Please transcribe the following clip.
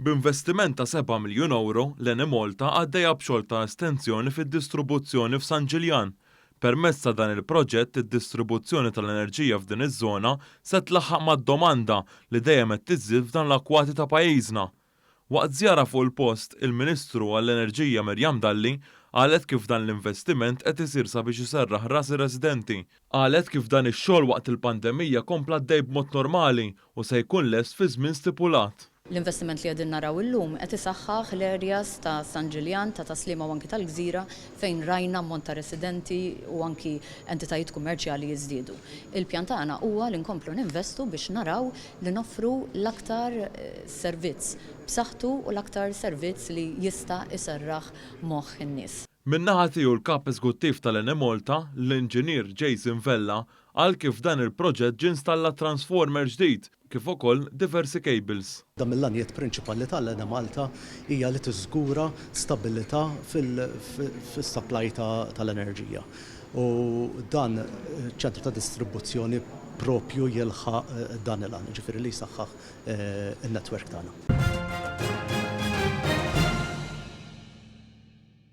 B'investiment ta' 7 miljun euro, l-Eni Malta għaddejja b'xogħol ta' estensjoni fid-distribuzzjoni f'San Ġiljan. Permezz ta' dan il-proġett id-distribuzzjoni tal-enerġija f'din iż-żona se tlaħħaq mad-domanda li dejjem qed tiżdied f'dan l-akwati ta' pajjiżna. Waqt żjara fuq il-post, il-Ministru għall-Enerġija Mirjam Dalli qalet kif dan l-investiment qed isir sabiex iserraħ ras ir-residenti. Qalet kif dan ix-xogħol waqt il-pandemija kompla għaddej b'mod normali u se jkun lest fi żmien stipulat. L-investiment li għedin naraw illum qed isaħħaħ l-areas ta' San Ġiljan, ta' Taslima u anki tal-Gżira fejn rajna ammont ta' residenti u anki entitajiet kummerċjali jiżdiedu. Il-pjan tagħna huwa li nkomplu ninvestu biex naraw li noffru l-aktar servizz b'saħħtu u l-aktar servizz li jista' iserraħ moħħ in-nies. Min-naħa tiegħu l-kap eżekuttiv tal-Eni Malta, l-Inġinier Jason Vella, qal kif dan il-proġett ġie installa transformer ġdid kif ukoll diversi cables. Dan mill-għanijiet prinċipali tal-Eni Malta hija li tiżgura stabilità fis-supply tal-enerġija. U dan ċentru ta' distribuzzjoni propju jilħaq dan il-għan, ġifieri li jsaħħaħ in-netwerk tagħna.